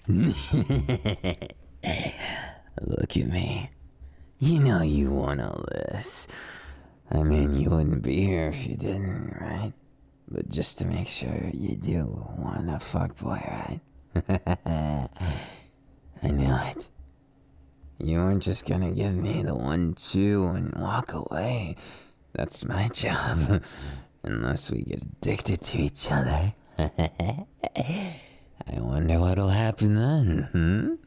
Look at me. You know you want all this. I mean, you wouldn't be here if you didn't, right? But just to make sure, you do want a fuckboy, right? I knew it. You weren't just gonna give me the 1-2 and walk away. That's my job. Unless we get addicted to each other. I wonder what'll happen then,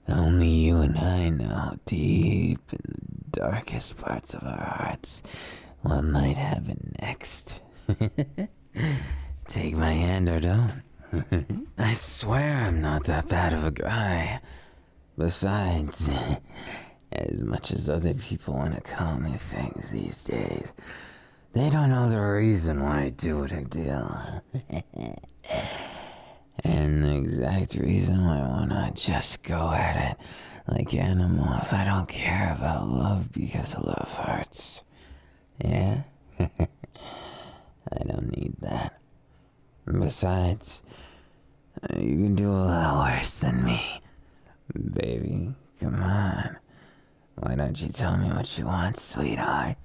Only you and I know deep in the darkest parts of our hearts what might happen next. Take my hand or don't. I swear I'm not that bad of a guy. Besides, as much as other people want to call me things these days, they don't know the reason why I do what I do. And the exact reason why I wanna just go at it like animals. I don't care about love because love hurts. Yeah? I don't need that. Besides, you can do a lot worse than me. Baby, come on. Why don't you tell me what you want, sweetheart?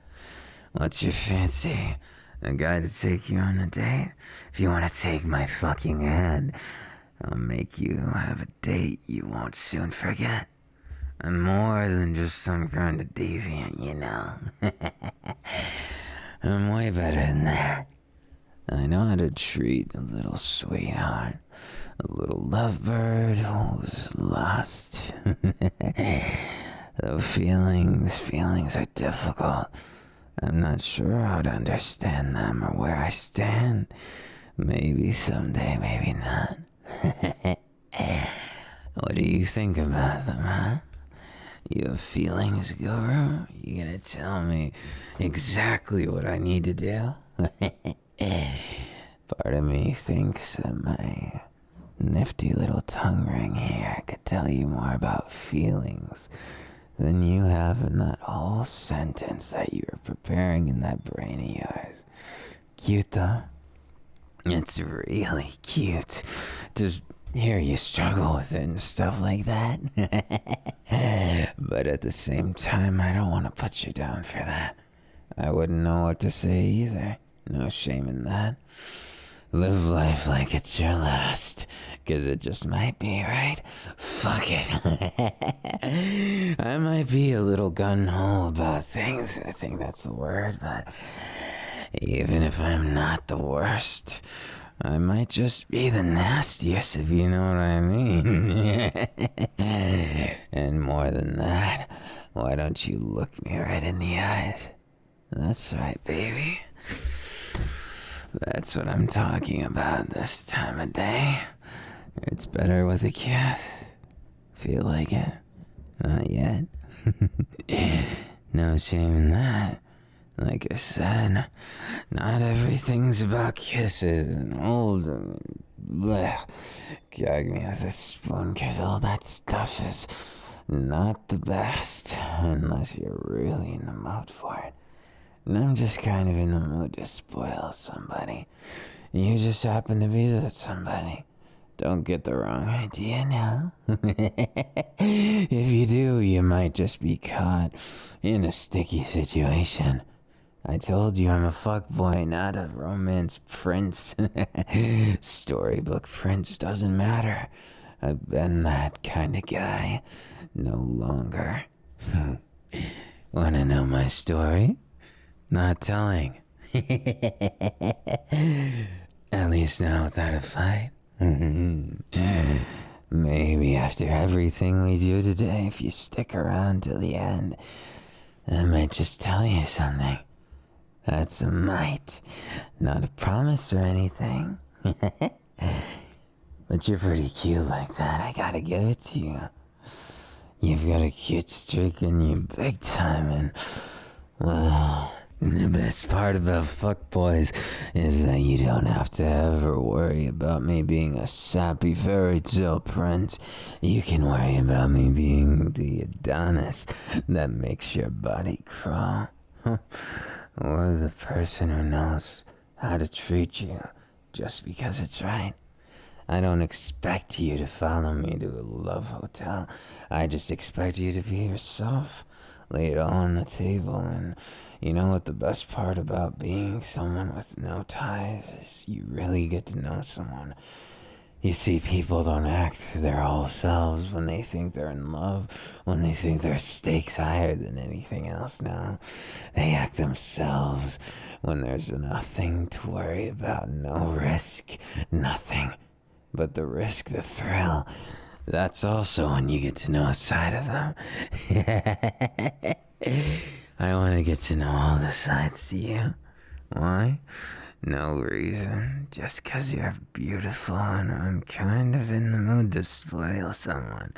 What's your fancy? A guy to take you on a date? If you want to take my fucking hand, I'll make you have a date you won't soon forget. I'm more than just some kind of deviant, you know. I'm way better than that. I know how to treat a little sweetheart, a little lovebird who's lost. Though feelings are difficult. I'm not sure how to understand them or where I stand. Maybe someday, maybe not. What do you think about them, huh? You have feelings, Guru? You gonna tell me exactly what I need to do? Part of me thinks that my nifty little tongue ring here could tell you more about feelings than you have in that whole sentence that you were preparing in that brain of yours. Cute though. It's really cute to hear you struggle with it and stuff like that. But at the same time, I don't want to put you down for that. I wouldn't know what to say either. No shame in that. Live life like it's your last, 'cause it just might be, right? Fuck it. I might be a little gun-ho about things, I think that's the word, but even if I'm not the worst, I might just be the nastiest, if you know what I mean. And more than that, why don't you look me right in the eyes? That's right, baby. That's what I'm talking about this time of day. It's better with a kiss. Feel like it? Not yet. No shame in that. Like I said, not everything's about kisses and holding and bleh. Gag me with a spoon, 'cause all that stuff is not the best unless you're really in the mood for it. And I'm just kind of in the mood to spoil somebody. You just happen to be that somebody. Don't get the wrong idea now. If you do, you might just be caught in a sticky situation. I told you I'm a fuckboy, not a romance prince. Storybook prince doesn't matter. I've been that kind of guy. No longer. Wanna know my story? Not telling. At least now without a fight. Maybe after everything we do today, if you stick around till the end, I might just tell you something. That's a might, not a promise or anything. But you're pretty cute like that, I gotta give it to you. You've got a cute streak in you big time, and, well, the best part about fuckboys is that you don't have to ever worry about me being a sappy fairy tale prince. You can worry about me being the Adonis that makes your body crawl. Or the person who knows how to treat you just because it's right. I don't expect you to follow me to a love hotel. I just expect you to be yourself. Lay it all on the table, and you know what the best part about being someone with no ties is? You really get to know someone. You see, people don't act their whole selves when they think they're in love, when they think their stakes higher than anything else now. They act themselves when there's nothing to worry about, no risk, nothing. But the risk, the thrill, that's also when you get to know a side of them. I want to get to know all the sides to you. Why? No reason. Just 'cause you're beautiful and I'm kind of in the mood to spoil someone.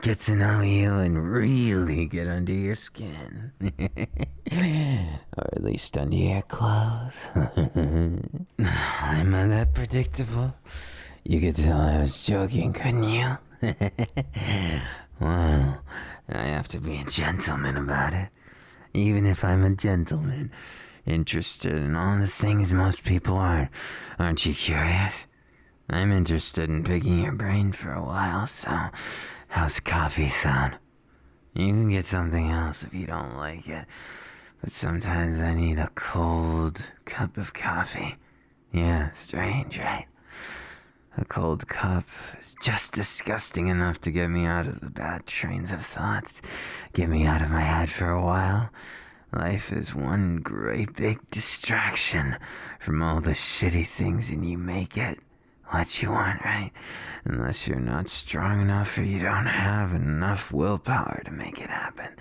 Get to know you and really get under your skin. Or at least under your clothes. Am I that predictable? You could tell I was joking, couldn't you? Well, I have to be a gentleman about it. Even if I'm a gentleman, interested in all the things most people aren't. Aren't you curious? I'm interested in picking your brain for a while, so how's coffee sound? You can get something else if you don't like it, but sometimes I need a cold cup of coffee. Yeah, strange, right? A cold cup is just disgusting enough to get me out of the bad trains of thoughts, get me out of my head for a while. Life is one great big distraction from all the shitty things, and you make it what you want, right? Unless you're not strong enough or you don't have enough willpower to make it happen.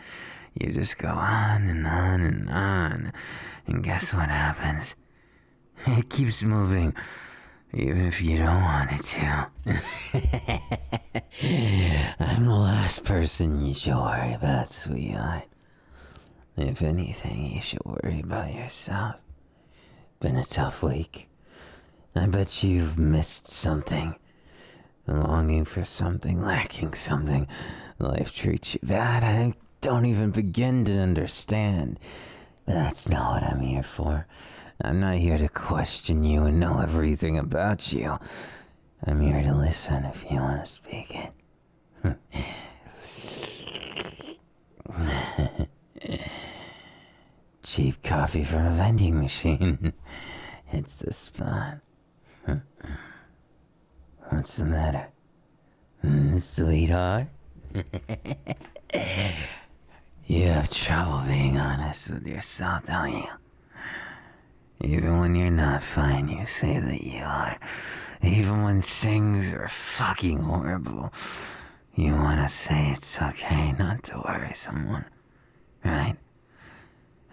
You just go on and on and on, and guess what happens? It keeps moving. Even if you don't want it to. I'm the last person you should worry about, sweetheart. If anything, you should worry about yourself. Been a tough week. I bet you've missed something. Longing for something, lacking something. Life treats you bad. I don't even begin to understand. But that's not what I'm here for. I'm not here to question you and know everything about you. I'm here to listen if you want to speak it. Cheap coffee from a vending machine. It's the spot. What's the matter? Sweetheart? You have trouble being honest with yourself, don't you? Even when you're not fine, you say that you are. Even when things are fucking horrible, you want to say it's okay not to worry someone, right?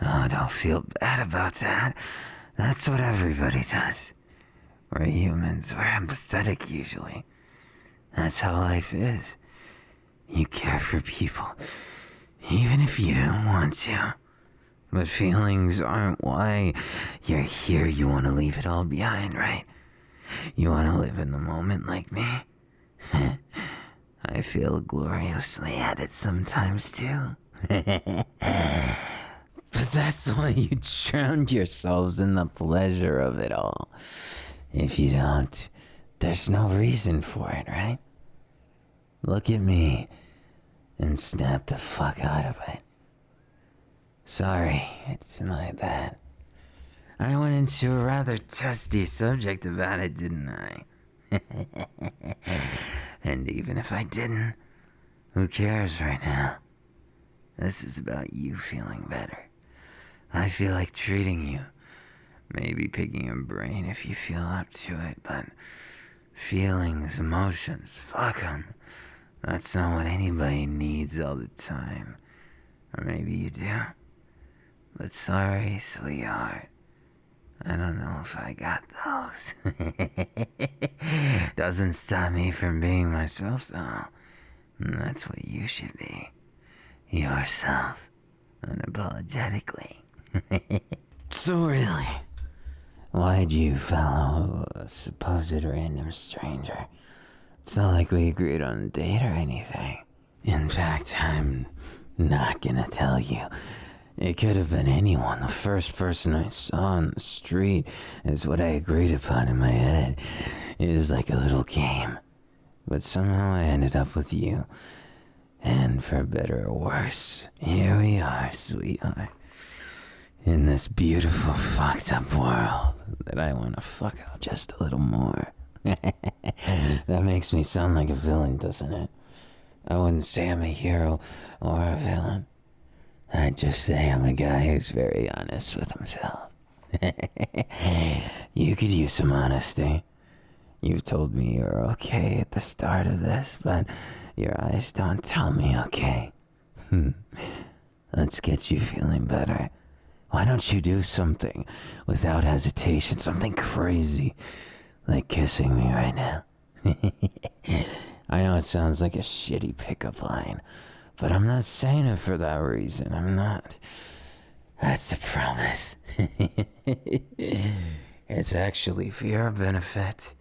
Oh, don't feel bad about that. That's what everybody does. We're humans. We're empathetic usually. That's how life is. You care for people, even if you don't want to. But feelings aren't why you're here. You want to leave it all behind, right? You want to live in the moment like me? I feel gloriously at it sometimes too. But that's why you drowned yourselves in the pleasure of it all. If you don't, there's no reason for it, right? Look at me and snap the fuck out of it. Sorry, it's my bad. I went into a rather testy subject about it, didn't I? And even if I didn't, who cares right now? This is about you feeling better. I feel like treating you. Maybe picking your brain if you feel up to it, but feelings, emotions, fuck them. That's not what anybody needs all the time. Or maybe you do. But sorry, sweetheart. I don't know if I got those. Doesn't stop me from being myself, though. And that's what you should be. Yourself. Unapologetically. So really, why'd you follow a supposed random stranger? It's not like we agreed on a date or anything. In fact, I'm not gonna tell you. It could have been anyone. The first person I saw on the street is what I agreed upon in my head. It was like a little game. But somehow I ended up with you. And for better or worse, here we are, sweetheart. In this beautiful, fucked up world that I want to fuck up just a little more. That makes me sound like a villain, doesn't it? I wouldn't say I'm a hero or a villain. I'd just say I'm a guy who's very honest with himself. You could use some honesty. You've told me you're okay at the start of this, but your eyes don't tell me okay. Let's get you feeling better. Why don't you do something without hesitation, something crazy, like kissing me right now? I know it sounds like a shitty pickup line, but I'm not saying it for that reason. I'm not. That's a promise. It's actually for your benefit.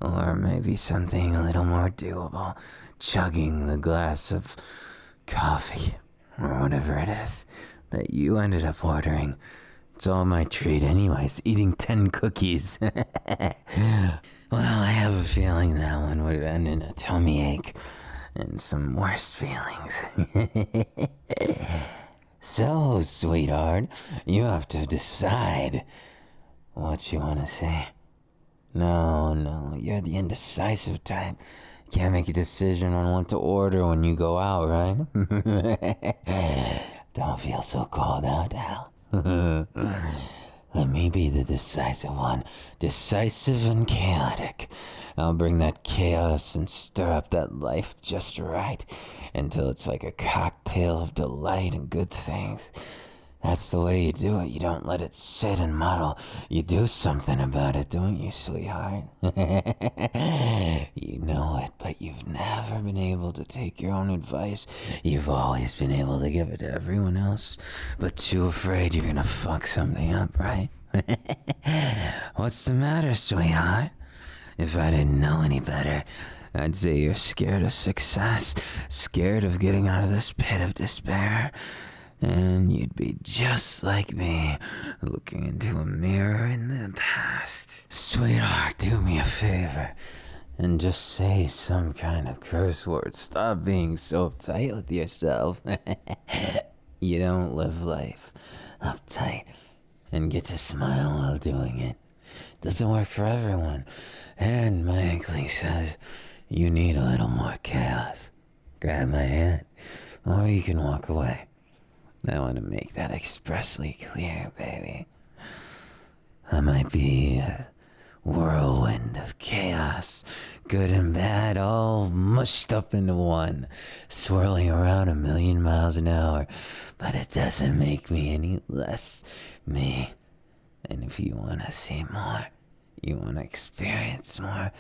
Or maybe something a little more doable. Chugging the glass of coffee, or whatever it is, that you ended up ordering. It's all my treat anyways, eating 10 cookies. Well, I have a feeling that one would end in a tummy ache and some worse feelings. So, sweetheart, you have to decide what you want to say. No, you're the indecisive type. Can't make a decision on what to order when you go out, right? Don't feel so called out, Al. Let me be the decisive one. Decisive and chaotic. I'll bring that chaos and stir up that life just right until it's like a cocktail of delight and good things. That's the way you do it. You don't let it sit and muddle. You do something about it, don't you, sweetheart? You know it, but you've never been able to take your own advice. You've always been able to give it to everyone else, but too afraid you're gonna fuck something up, right? What's the matter, sweetheart? If I didn't know any better, I'd say you're scared of success, scared of getting out of this pit of despair. And you'd be just like me, looking into a mirror in the past. Sweetheart, do me a favor, and just say some kind of curse word. Stop being so uptight with yourself. You don't live life uptight and get to smile while doing it. Doesn't work for everyone. And my inkling says you need a little more chaos. Grab my hand, or you can walk away. I want to make that expressly clear, baby. I might be a whirlwind of chaos, good and bad, all mushed up into one, swirling around 1,000,000 miles an hour, but it doesn't make me any less me. And if you want to see more, you want to experience more,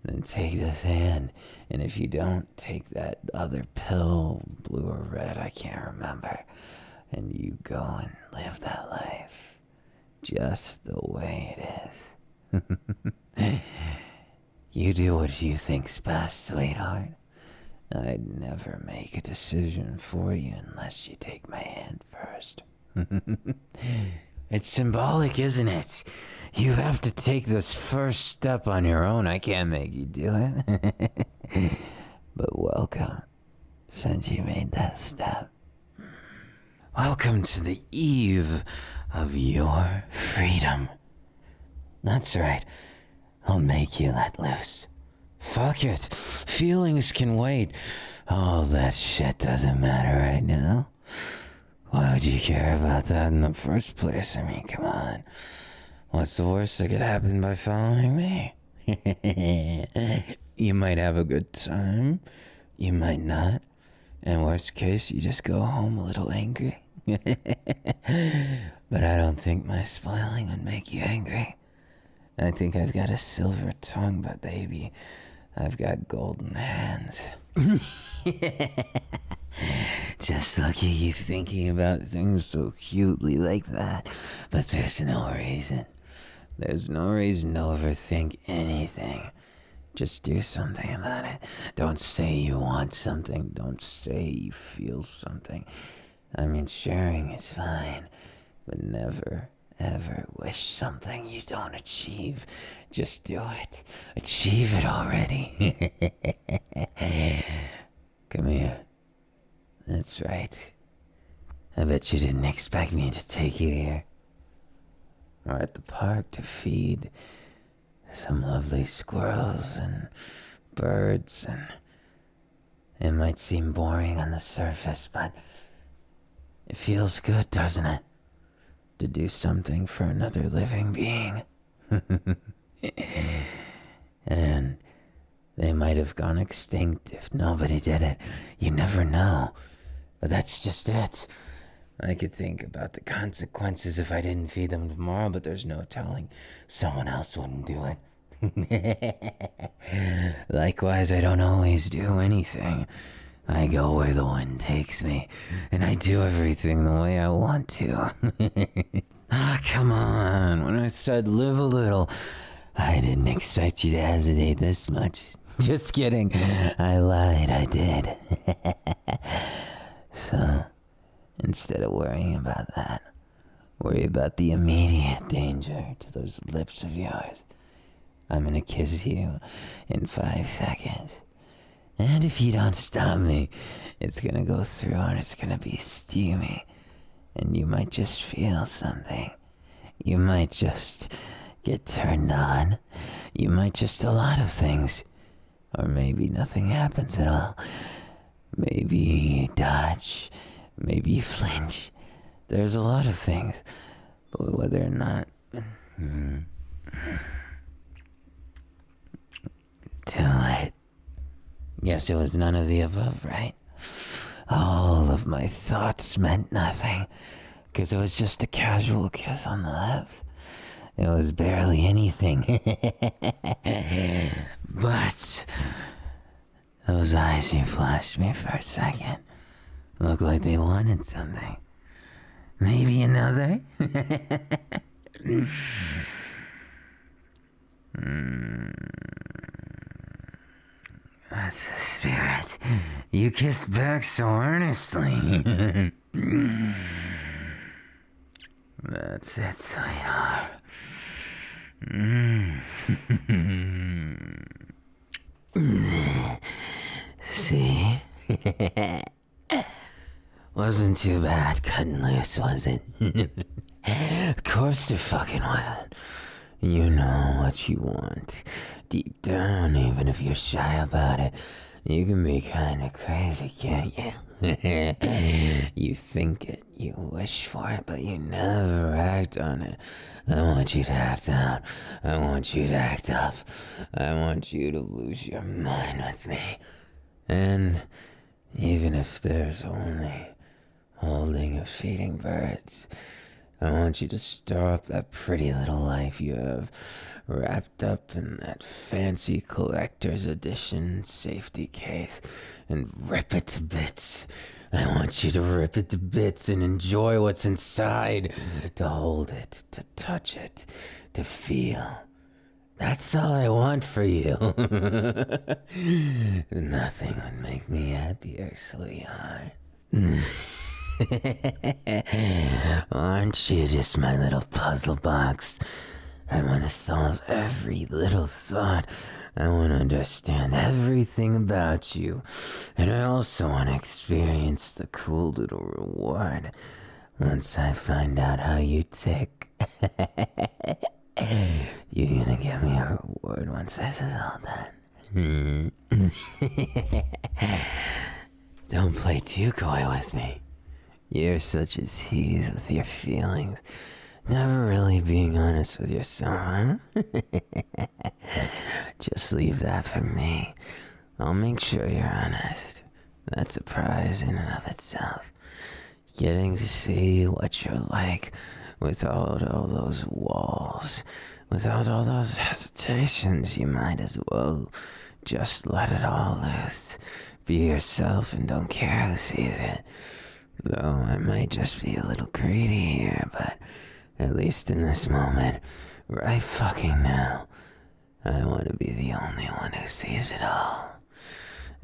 then take this hand. And if you don't, take that other pill, blue or red, I can't remember. And you go and live that life just the way it is. You do what you think's best, sweetheart. I'd never make a decision for you unless you take my hand first. It's symbolic, isn't it? You have to take this first step on your own. I can't make you do it. But welcome, since you made that step. Welcome to the eve of your freedom. That's right. I'll make you let loose. Fuck it. Feelings can wait. All that shit doesn't matter right now. Why would you care about that in the first place? I mean, come on. What's the worst that could happen by following me? You might have a good time. You might not. And worst case, you just go home a little angry. But I don't think my spoiling would make you angry. I think I've got a silver tongue, but baby, I've got golden hands. Just lucky you thinking about things so cutely like that. But there's no reason. There's no reason to overthink anything. Just do something about it. Don't say you want something. Don't say you feel something. I mean, sharing is fine, but never, ever wish something you don't achieve. Just do it. Achieve it already. Come here. That's right. I bet you didn't expect me to take you here. Or at the park to feed some lovely squirrels and birds, and it might seem boring on the surface, but it feels good, doesn't it? To do something for another living being. And they might have gone extinct if nobody did it. You never know. But that's just it. I could think about the consequences if I didn't feed them tomorrow, but there's no telling. Someone else wouldn't do it. Likewise, I don't always do anything. I go where the wind takes me, and I do everything the way I want to. Come on. When I said live a little, I didn't expect you to hesitate this much. Just kidding. I lied, I did. So, instead of worrying about that, worry about the immediate danger to those lips of yours. I'm gonna kiss you in 5 seconds. And if you don't stop me, it's gonna go through and it's gonna be steamy. And you might just feel something. You might just get turned on. You might just a lot of things. Or maybe nothing happens at all. Maybe you dodge. Maybe you flinch. There's a lot of things. But whether or not... Too late. Guess it was none of the above, right? All of my thoughts meant nothing, because it was just a casual kiss on the lips. It was barely anything. But those eyes you flashed me for a second looked like they wanted something. Maybe another? That's the spirit. You kissed back so earnestly. That's it, sweetheart. See? Wasn't too bad cutting loose, was it? Of course it fucking wasn't. You know what you want. Deep down, even if you're shy about it, you can be kinda crazy, can't you? You think it, you wish for it, but you never act on it. I want you to act out. I want you to act up. I want you to lose your mind with me. And even if there's only holding or feeding birds, I want you to stir up that pretty little life you have wrapped up in that fancy collector's edition safety case and rip it to bits. I want you to rip it to bits and enjoy what's inside, to hold it, to touch it, to feel. That's all I want for you. Nothing would make me happier, sweetheart. Aren't you just my little puzzle box? I want to solve every little thought. I want to understand everything about you. And I also want to experience the cool little reward once I find out how you tick. You're gonna give me a reward once this is all done. Don't play too coy with me. You're such a tease with your feelings. Never really being honest with yourself, huh? Just leave that for me. I'll make sure you're honest. That's a prize in and of itself. Getting to see what you're like without all those walls, without all those hesitations. You might as well just let it all loose. Be yourself and don't care who sees it. Though I might just be a little greedy here, but at least in this moment, right fucking now, I want to be the only one who sees it all.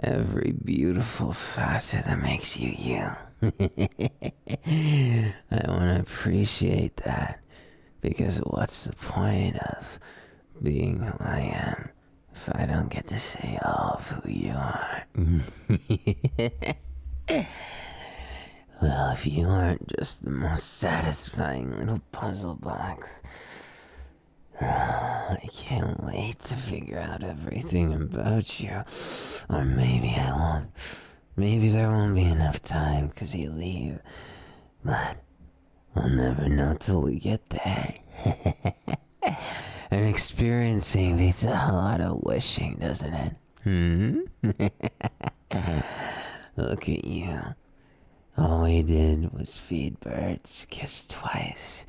Every beautiful facet that makes you you. I want to appreciate that, because what's the point of being who I am if I don't get to say all of who you are? Well, if you aren't just the most satisfying little puzzle box, I can't wait to figure out everything about you. Or maybe I won't. Maybe there won't be enough time because you leave. But we'll never know till we get there. And experiencing beats a lot of wishing, doesn't it? Look at you. All we did was feed birds, kiss twice,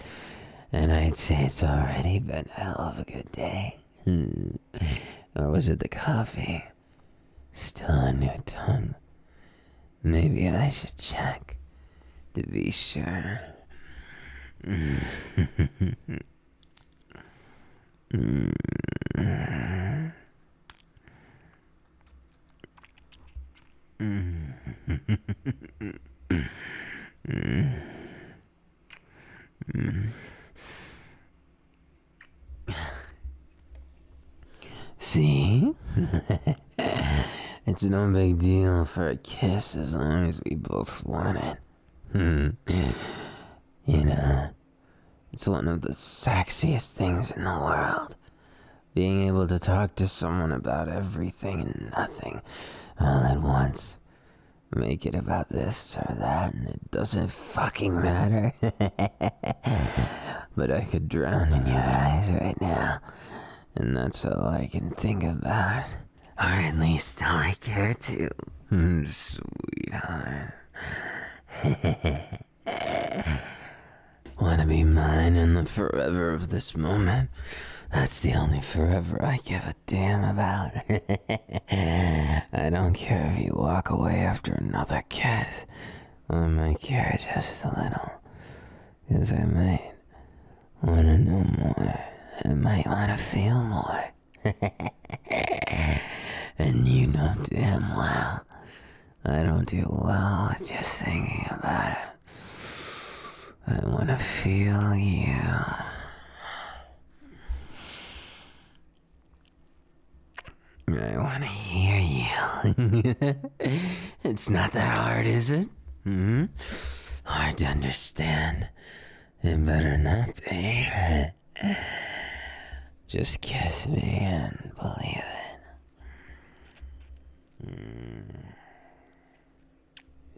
and I'd say it's already been a hell of a good day. Or was it the coffee? Still a new tongue. Maybe I should check to be sure. See? It's no big deal for a kiss as long as we both want it. You know, it's one of the sexiest things in the world. Being able to talk to someone about everything and nothing all at once. Make it about this or that, and it doesn't fucking matter. But I could drown in your eyes right now, and that's all I can think about. Or at least all I care to. Sweetheart. Wanna be mine in the forever of this moment? That's the only forever I give a damn about. I don't care if you walk away after another kiss. I might care just a little. Cause I might wanna know more. I might wanna feel more. And you know damn well I don't do well with just thinking about it. I wanna feel you. I wanna hear you. It's not that hard, is it? Hard to understand. It better not be. Just kiss me and believe it.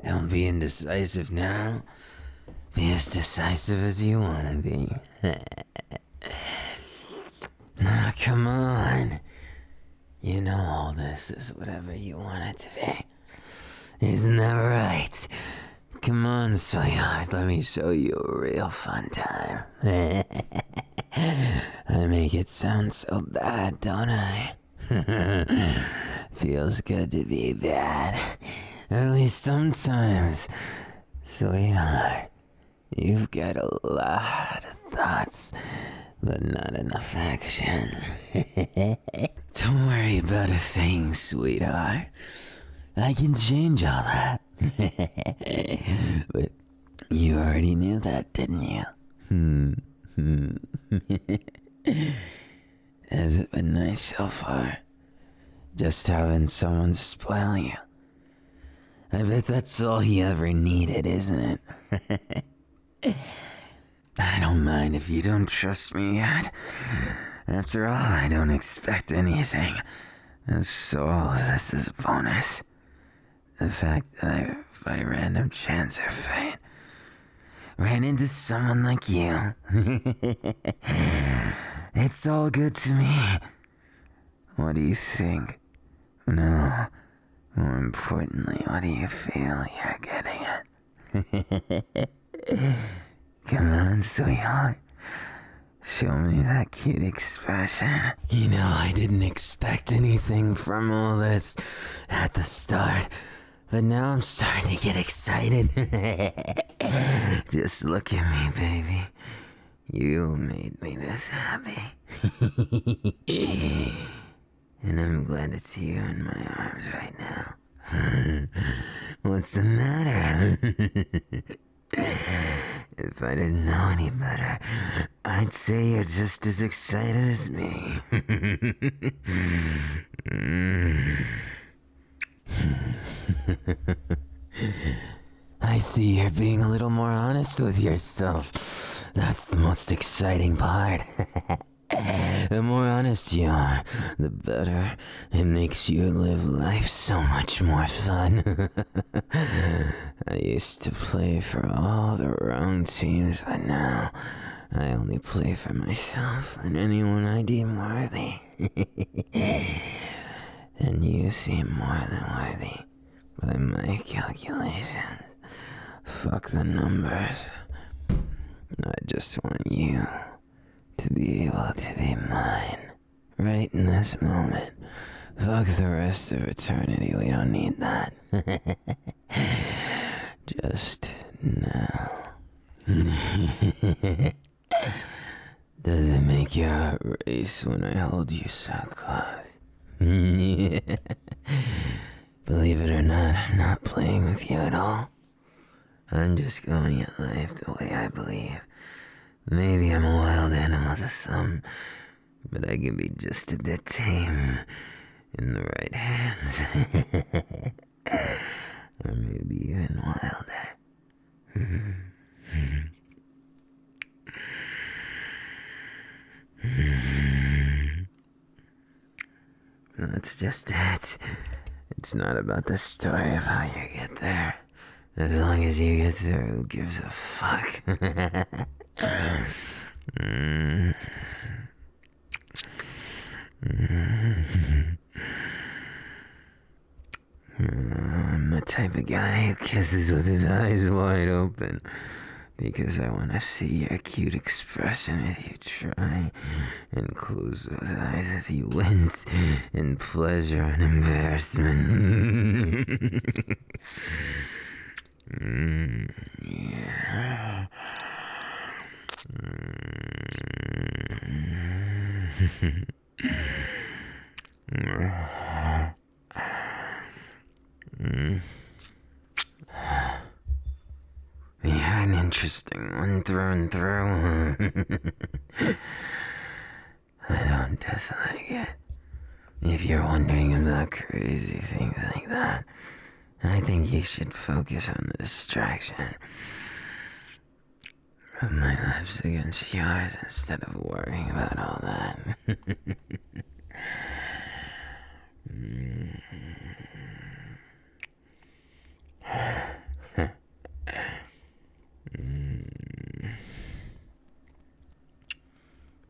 Don't be indecisive now. Be as decisive as you wanna be. Now, come on. You know all this is whatever you want it to be. Isn't that right? Come on, sweetheart, let me show you a real fun time. I make it sound so bad, don't I? Feels good to be bad. At least sometimes. Sweetheart, you've got a lot of thoughts, but not enough action. Don't worry about a thing, sweetheart. I can change all that. But you already knew that, didn't you? Has it been nice so far? Just having someone spoil you. I bet that's all he ever needed, isn't it? I don't mind if you don't trust me yet. After all, I don't expect anything. So this is a bonus. The fact that I, by random chance or fate, ran into someone like you. It's all good to me. What do you think? No, more importantly, what do you feel you're getting at? Come on, sweetheart. Show me that cute expression. You know, I didn't expect anything from all this at the start, but now I'm starting to get excited. Just look at me, baby. You made me this happy. And I'm glad to see you in my arms right now. What's the matter? If I didn't know any better, I'd say you're just as excited as me. I see you're being a little more honest with yourself. That's the most exciting part. The more honest you are, the better. It makes you live life so much more fun. I used to play for all the wrong teams, but now I only play for myself and anyone I deem worthy. And you seem more than worthy by my calculations. Fuck the numbers. I just want you to be able to be mine right in this moment. Fuck the rest of eternity, we don't need that. Just now. Does it make your heart race when I hold you so close? Believe it or not, I'm not playing with you at all. I'm just going at life the way I believe. Maybe I'm a wild animal to some, but I can be just a bit tame in the right hands. Or maybe even wilder. That's just it. It's not about the story of how you get there. As long as you get there, who gives a fuck? I'm the type of guy who kisses with his eyes wide open because I want to see your cute expression as you try and close those eyes as he wins in pleasure and embarrassment. Yeah. You're an interesting one through and through. I don't dislike it. If you're wondering about crazy things like that, I think you should focus on the distraction of my lips against yours instead of worrying about all that.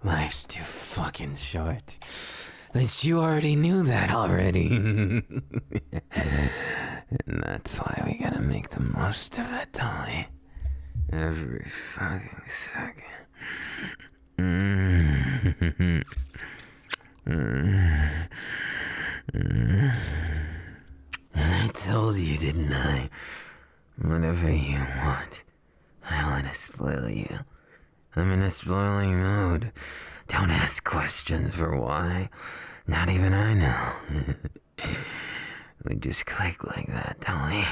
Life's too fucking short. But you already knew that already. And that's why we gotta make the most of it, Dolly. Every fucking second. I told you, didn't I? Whatever you want, I want to spoil you. I'm in a spoiling mode. Don't ask questions for why. Not even I know. We just click like that, don't we?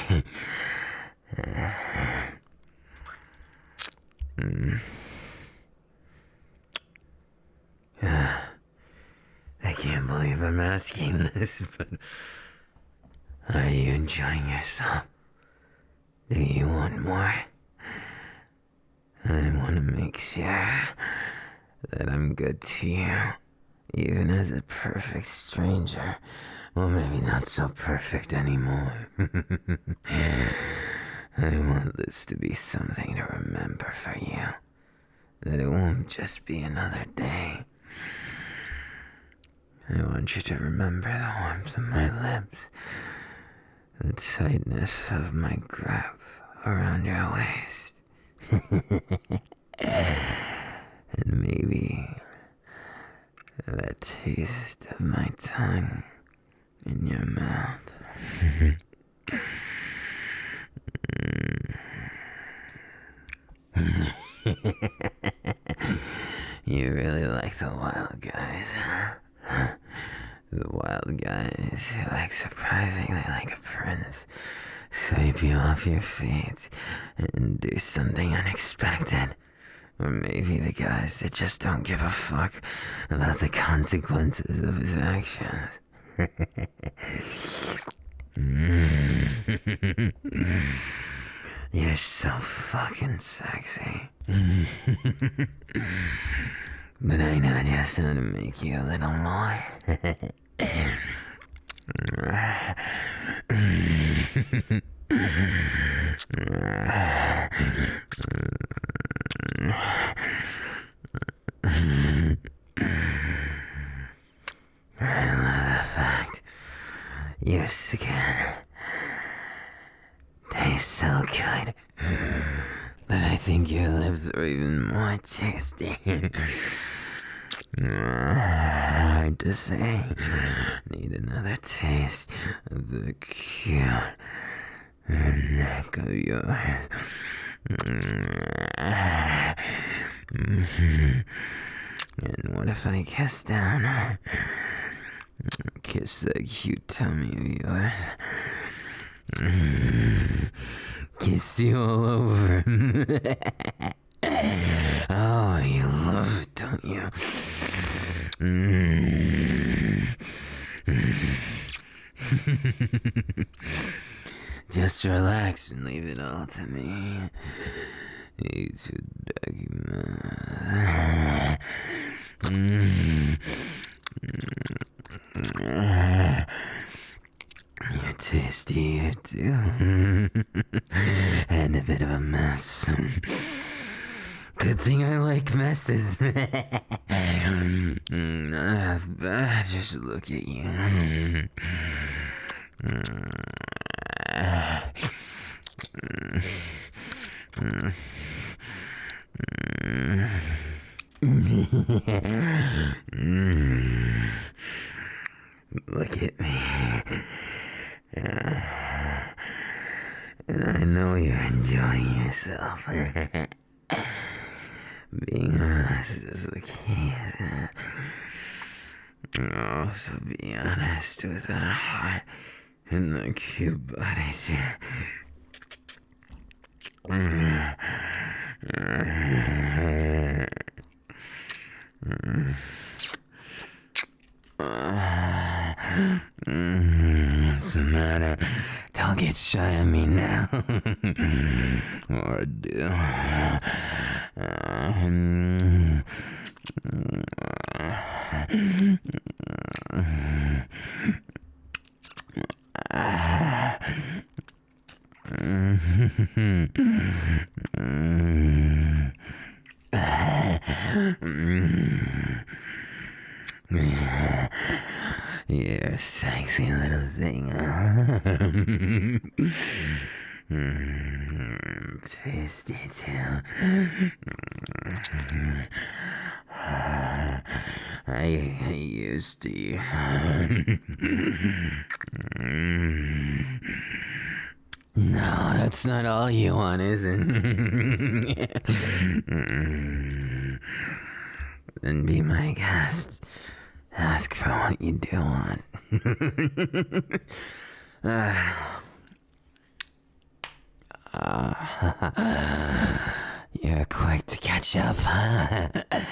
I can't believe I'm asking this, but are you enjoying yourself? Do you want more? I want to make sure that I'm good to you, even as a perfect stranger. Well, maybe not so perfect anymore. I want this to be something to remember for you. That it won't just be another day. I want you to remember the warmth of my lips, the tightness of my grip around your waist, and maybe the taste of my tongue in your mouth. You really like the wild guys, huh? The wild guys who act surprisingly like a prince, sweep you off your feet and do something unexpected. Or maybe the guys that just don't give a fuck about the consequences of his actions. You're so fucking sexy. But I know just how to make you a little more. I love the fact your skin tastes so good, but I think your lips are even more tasty. Hard to say. Need another taste of the cute neck of yours. And what if I kiss down? Kiss that cute tummy of yours. Kiss you all over. Oh, you love it, don't you? Just relax and leave it all to me. It's You're tasty here too. And a bit of a mess. Good thing I like messes. Not half bad, just look at you. Look at me. And I know you're enjoying yourself. Being honest is the key. Also be honest with that heart and the cute body too. What's the matter? Don't get shy of me now. Or do. You're a sexy little thing, tasty too. I used to. No, that's not all you want, is it? Then be my guest. Ask for what you do want. You're quick to catch up, huh? I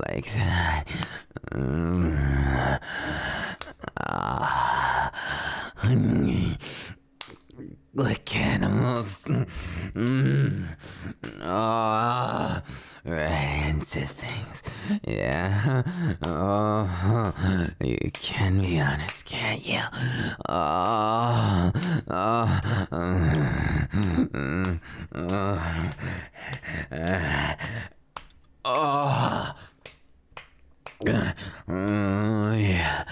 like that. Like animals. Oh, right into things. Yeah. Oh, you can be honest, can't you? Oh, yeah. Oh, yeah.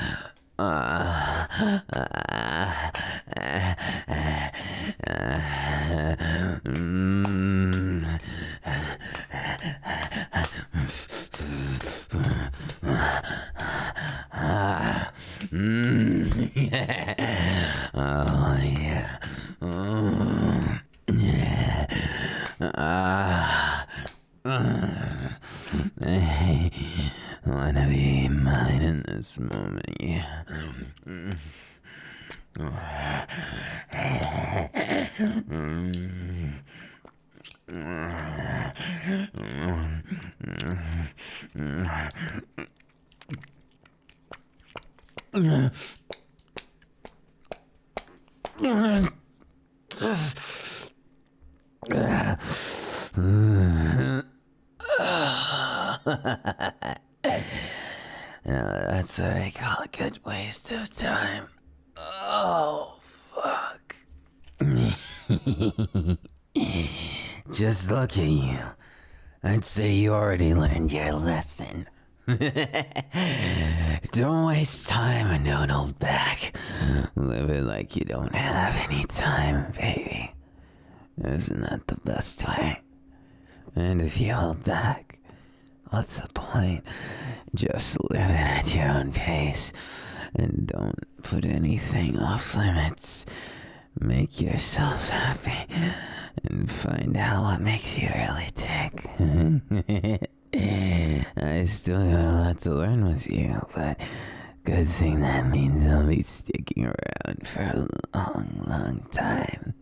Hey, wanna be mine in this moment, yeah. That's what I call a good waste of time. Oh, fuck. Just look at you. I'd say you already learned your lesson. Don't waste time and don't hold back. Live it like you don't have any time, baby. Isn't that the best way? And if you hold back, what's the point? Just live it at your own pace and don't put anything off limits. Make yourself happy and find out what makes you really tick. I still got a lot to learn with you, but good thing that means I'll be sticking around for a long, long time.